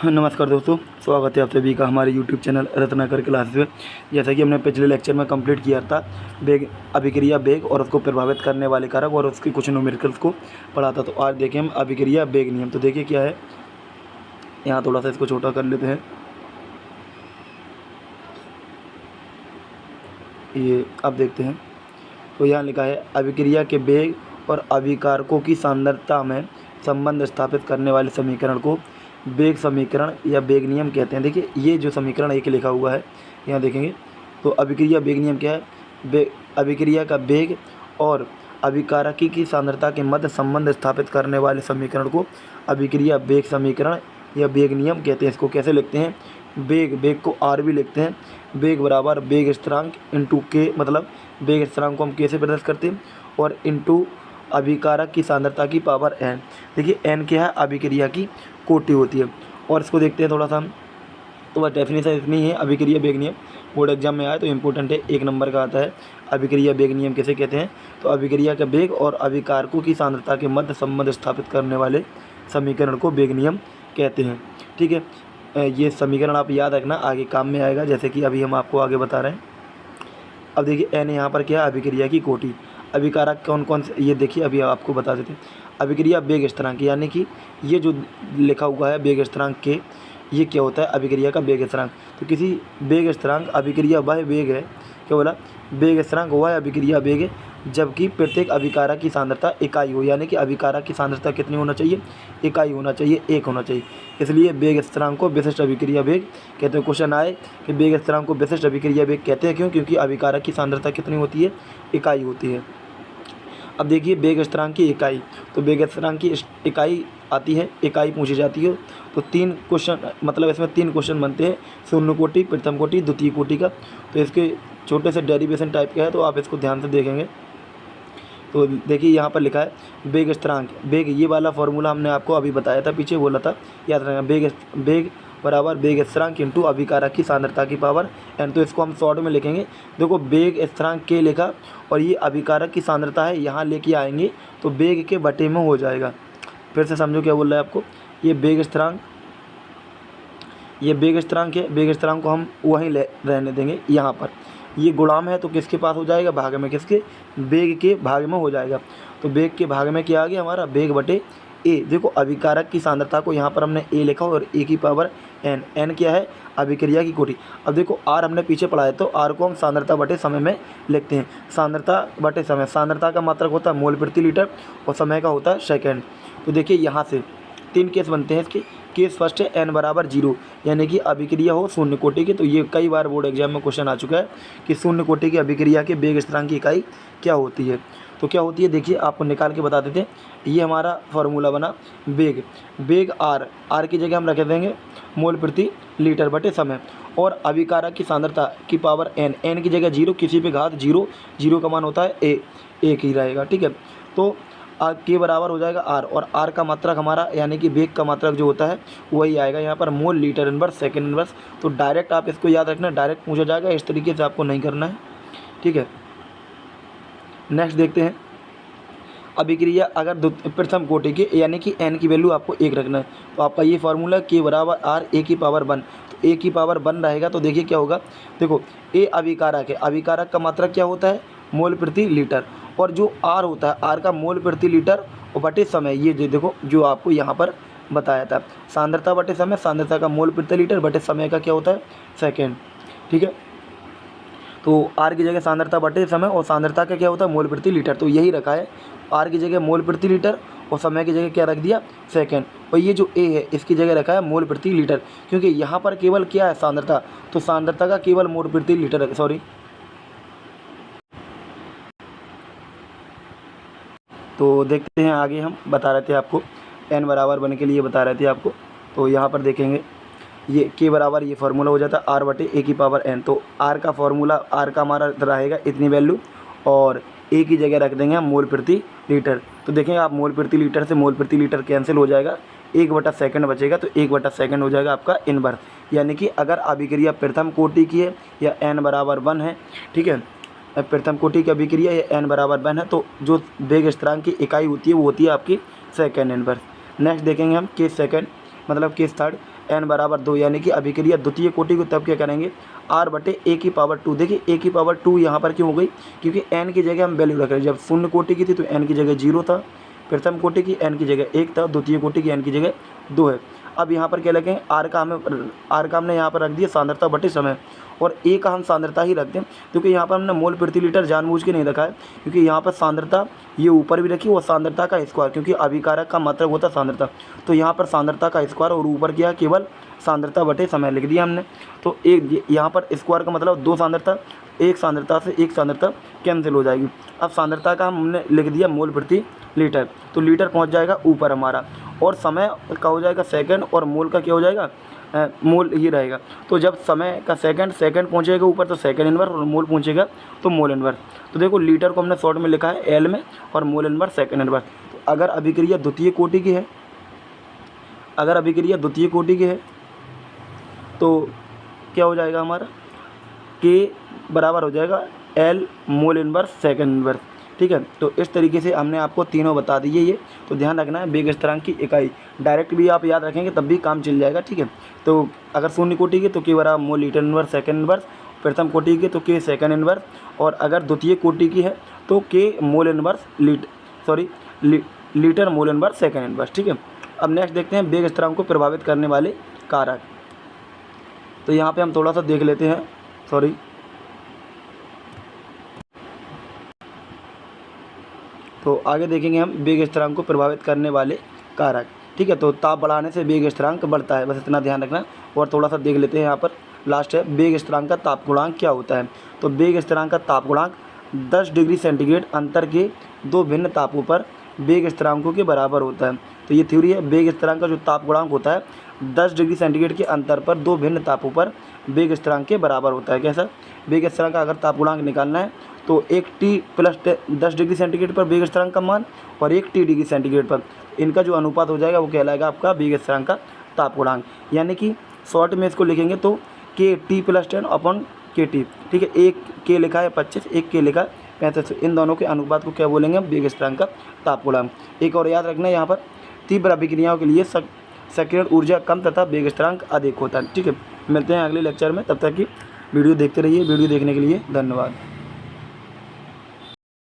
नमस्कार दोस्तों, स्वागत है आप सभी का हमारे YouTube चैनल रत्नाकर क्लासेस में। जैसा कि हमने पिछले लेक्चर में कंप्लीट किया था वेग, अभिक्रिया वेग और उसको प्रभावित करने वाले कारक और उसके कुछ न्यूमेरिकल्स को पढ़ा था। तो आज देखें हम अभिक्रिया वेग नियम। तो देखिए क्या है, यहाँ थोड़ा सा इसको छोटा कर लेते हैं। ये अब देखते हैं, तो यहाँ लिखा है अभिक्रिया के वेग और अभिकारकों की सांद्रता में संबंध स्थापित करने वाले समीकरण को वेग समीकरण या वेग नियम कहते हैं। देखिए ये जो समीकरण एक लिखा हुआ है यहाँ देखेंगे, तो अभिक्रिया वेग नियम क्या है, अभिक्रिया का वेग और अभिकारकी की सांद्रता के मध्य संबंध स्थापित करने वाले समीकरण को अभिक्रिया वेग समीकरण या वेग नियम कहते हैं। इसको कैसे लिखते हैं, वेग को आर भी लिखते हैं। वेग बराबर वेग स्थिरांक इंटू के, मतलब वेग स्थिरांक को हम के से प्रदर्शित करते हैं और इंटू अभिकारक की सांद्रता की पावर n। देखिए n क्या है, अभिक्रिया की कोटि होती है। और इसको देखते हैं थोड़ा सा हम, तो बस डेफिनेशन इतनी है। अभिक्रिया वेग नियम बोर्ड एग्जाम में आए तो इम्पोर्टेंट है, 1 नंबर का आता है। अभिक्रिया वेग नियम कैसे कहते हैं, तो अभिक्रिया का वेग और अभिकारकों की सांद्रता के मध्य संबंध स्थापित करने वाले समीकरण को वेग नियम कहते हैं। ठीक है, ये समीकरण आप याद रखना, आगे काम में आएगा, जैसे कि अभी हम आपको आगे बता रहे हैं। अब देखिए n यहाँ पर क्या है, अभिक्रिया की कोटि। अभिकारक कौन कौन से, ये देखिए अभी आपको बता देते हैं। अभिक्रिया वेग स्थिरांक, यानी कि ये जो लिखा हुआ है वेग स्थिरांक के, ये क्या होता है, अभिक्रिया का वेग स्थिरांक। तो किसी वेग स्थिरांक अभिक्रिया वह वेग है, क्या बोला, वेग स्थिरांक वह अभिक्रिया वेग है जबकि प्रत्येक अभिकारक की सांद्रता इकाई हो। यानी कि अभिकारक की सांद्रता कितनी होना चाहिए, इकाई होना चाहिए, 1 होना चाहिए। इसलिए वेग स्थिरांक को विशिष्ट अभिक्रिया वेग कहते हैं। क्वेश्चन आए कि वेग स्थिरांक को विशिष्ट अभिक्रिया वेग कहते हैं, क्यों, क्योंकि अभिकारक की सांद्रता कितनी होती है, इकाई होती है। अब देखिए वेग स्थिरांक की इकाई, तो वेग स्थिरांक की इकाई आती है, इकाई पूछी जाती है। तो 3 क्वेश्चन, मतलब इसमें 3 क्वेश्चन बनते हैं, शून्य कोटि, प्रथम कोटि, द्वितीय कोटि का। तो इसके छोटे से डेरिवेशन टाइप का है, तो आप इसको ध्यान से देखेंगे। तो देखिए यहाँ पर लिखा है वेग स्थिरांक, वेग ये वाला फॉर्मूला हमने आपको अभी बताया था, पीछे बोला था, याद रखना। वेग बराबर वेग स्थिरांक इंटू अभिकारक की सांद्रता की पावर n। तो इसको हम शॉर्ट में लिखेंगे। देखो वेग स्थिरांक के लिखा और ये अभिकारक की सांद्रता है, यहाँ लेके आएंगे तो वेग के बटे में हो जाएगा। फिर से समझो क्या बोल रहा है आपको, ये वेग स्थिरांक, ये वेग स्थिरांक है, वेग स्थिरांक को हम वहीं रहने देंगे। यहाँ पर ये गुणाम है तो किसके पास हो जाएगा, भाग में, किसके, वेग के भाग में हो जाएगा। तो वेग के भाग में क्या आ गया हमारा, वेग बटे ए। देखो अभिकारक की सांद्रता को यहाँ पर हमने ए लिखा और ए की पावर एन। एन क्या है, अभिक्रिया की कोटि। अब देखो आर हमने पीछे पढ़ा है, तो आर को हम सांद्रता बटे समय में लिखते हैं। सांद्रता बटे समय, सांद्रता का मात्रक होता है मोल प्रति लीटर और समय का होता है सेकेंड। तो देखिए यहाँ से 3 केस बनते हैं इसके। केस फर्स्ट है n बराबर 0, यानी कि अभिक्रिया हो शून्य कोटि की। तो ये कई बार बोर्ड एग्जाम में क्वेश्चन आ चुका है कि शून्य कोटि की अभिक्रिया के वेग स्थिरांक की इकाई क्या होती है। तो क्या होती है, देखिए आपको निकाल के बता देते हैं। ये हमारा फॉर्मूला बना, वेग आर की जगह हम रख देंगे मोल प्रति लीटर बटे समय, और अभिकारक की सांद्रता की पावर n की जगह 0, किसी पे घात 0, 0 का मान होता है a, 1 ही रहेगा। ठीक है, तो के बराबर हो जाएगा आर, और आर का मात्रक हमारा, यानी कि वेग का मात्रक जो होता है वही आएगा यहाँ पर mole litre inverse second inverse. तो डायरेक्ट आप इसको याद रखना, डायरेक्ट पूछा जाएगा, इस तरीके से आपको नहीं करना है। ठीक है, नेक्स्ट देखते हैं। अभिक्रिया अगर प्रथम कोटि के, यानी कि n की वैल्यू आपको 1 रखना है, तो आपका ये फार्मूला के बराबर आर ए की पावर 1। तो ए की पावर 1 रहेगा, तो देखिए क्या होगा, देखो ए अभिकारक है, अभिकारक का मात्रक क्या होता है, मोल प्रति लीटर, और जो आर होता है, आर का मोल प्रति लीटर और बटे समय। ये जो देखो जो आपको यहाँ पर बताया था, सांद्रता बटे समय, सांद्रता का मोल प्रति लीटर बटे समय का क्या होता है, सेकेंड। ठीक है, तो आर की जगह सांद्रता बटे समय और सांद्रता का क्या होता है, मोल प्रति लीटर। तो यही रखा है, आर की जगह मोल प्रति लीटर और समय की जगह क्या रख दिया, सेकेंड। और ये जो ए है इसकी जगह रखा है मोल प्रति लीटर, क्योंकि यहाँ पर केवल क्या है, सांद्रता, तो सांद्रता का केवल मोल प्रति लीटर, सॉरी। तो देखते हैं आगे, हम बता रहे थे आपको n बराबर 1 के लिए बता रहे थे आपको। तो यहाँ पर देखेंगे ये के बराबर, ये फार्मूला हो जाता है आर बटे ए की पावर n। तो आर का फार्मूला, आर का हमारा रहेगा इतनी वैल्यू, और ए की जगह रख देंगे हम मोल प्रति लीटर। तो देखेंगे आप, मोल प्रति लीटर से मोल प्रति लीटर कैंसिल हो जाएगा, 1/सेकंड बचेगा, तो 1/सेकंड हो जाएगा आपका इनवर्स। यानी कि अगर अभिक्रिया प्रथम कोटि की है या n बराबर 1 है, ठीक है, प्रथम कोटि की अभिक्रिया या n बराबर 1 है, तो जो वेग स्थिरांक की इकाई होती है वो होती है आपकी सेकेंड इनवर्स। नेक्स्ट देखेंगे हम केस सेकंड। मतलब केस थर्ड n बराबर 2, यानी कि अभिक्रिया द्वितीय कोटि को तब क्या करेंगे r बटे a की पावर 2। देखिए a की पावर 2 यहाँ पर क्यों हो गई, क्योंकि n की जगह हम वैल्यू रख रहे हैं। जब शून्य कोटि की थी तो n की जगह 0 था, प्रथम कोटि की n की जगह 1 था, द्वितीय कोटि की n की जगह 2 है। अब यहाँ पर क्या लिखेंगे, r का हमने यहाँ पर रख दिया सांद्रता बटे समय, और a का हम सांद्रता ही रखते हैं, क्योंकि यहाँ पर हमने मोल प्रति लीटर जानबूझ के नहीं रखा है, क्योंकि यहाँ पर सांद्रता ये ऊपर भी रखी और सांद्रता का स्क्वायर, क्योंकि अभिकारक का मतलब होता है सांद्रता, तो यहाँ पर सांद्रता का स्क्वायर और ऊपर किया केवल सांद्रता बटे समय लिख दिया हमने। तो एक यहाँ पर स्क्वायर का मतलब 2 सांद्रता, एक सांद्रता से एक सांद्रता कैंसिल हो जाएगी। अब सांद्रता का हमने लिख दिया मोल प्रति लीटर, तो लीटर पहुँच जाएगा ऊपर हमारा, और समय का हो जाएगा सेकंड, और मोल का क्या हो जाएगा मोल ही रहेगा। तो जब समय का सेकंड पहुंचेगा ऊपर तो सेकंड इनवर्स, और मोल पहुंचेगा तो मोल इनवर्स। तो देखो लीटर को हमने शॉर्ट में लिखा है एल में, और मोल इनवर्स सेकंड इनवर्स। तो अगर अभिक्रिया द्वितीय कोटि की है, तो क्या हो जाएगा हमारा के बराबर हो जाएगा L mole inverse second inverse. ठीक है, तो इस तरीके से हमने आपको तीनों बता दिए ये, तो ध्यान रखना है वेग स्थिरांक की इकाई डायरेक्ट भी आप याद रखेंगे तब भी काम चल जाएगा। ठीक है, तो अगर शून्य कोटि के तो के बराबर mole litre inverse second inverse, प्रथम कोटि के तो के सेकंड इनवर्स, और अगर द्वितीय कोटि की है तो के mole inverse litre mole inverse second inverse. ठीक है, अब नेक्स्ट देखते हैं वेग स्थिरांक को प्रभावित करने वाले कारक। तो यहाँ पे हम थोड़ा सा देख लेते हैं, तो आगे देखेंगे हम वेग स्थिरांक को प्रभावित करने वाले कारक। ठीक है, तो ताप बढ़ाने से वेग स्थिरांक बढ़ता है, बस इतना ध्यान रखना। और थोड़ा सा देख लेते हैं, यहाँ पर लास्ट है वेग स्थिरांक का ताप गुणांक क्या होता है। तो वेग स्थिरांक का ताप गुणांक 10 डिग्री सेंटीग्रेड अंतर के दो भिन्न तापों पर वेग स्थिरांकों के बराबर होता है। तो ये थ्योरी है, वेग स्थिरांक का जो ताप गुणांक होता है 10 डिग्री सेंटीग्रेड के अंतर पर दो भिन्न तापों पर वेग स्थिरांक के बराबर होता है। कैसा, वेग स्थिरांक का अगर ताप गुणांक निकालना है तो एक टी प्लस 10 डिग्री सेंटीग्रेड पर वेग स्थिरांक का मान और एक टी डिग्री सेंटीग्रेड पर, इनका जो अनुपात हो जाएगा वो कहलाएगा आपका वेग स्थिरांक का ताप गुणांक। यानी कि शॉर्ट में इसको लिखेंगे तो के टी प्लस 10 अपॉन के टी। ठीक है, एक के लिखा है 25, एक के लिखा है 35, इन दोनों के अनुपात को क्या बोलेंगे हम, वेग स्थिरांक का ताप गुणांक। एक और याद रखना है, यहाँ पर तीव्र अभिक्रियाओं के लिए सक्रियण ऊर्जा कम तथा वेग स्थिरांक अधिक होता है। ठीक है, मिलते हैं अगले लेक्चर में, तब तक की वीडियो देखते रहिए। वीडियो देखने के लिए धन्यवाद।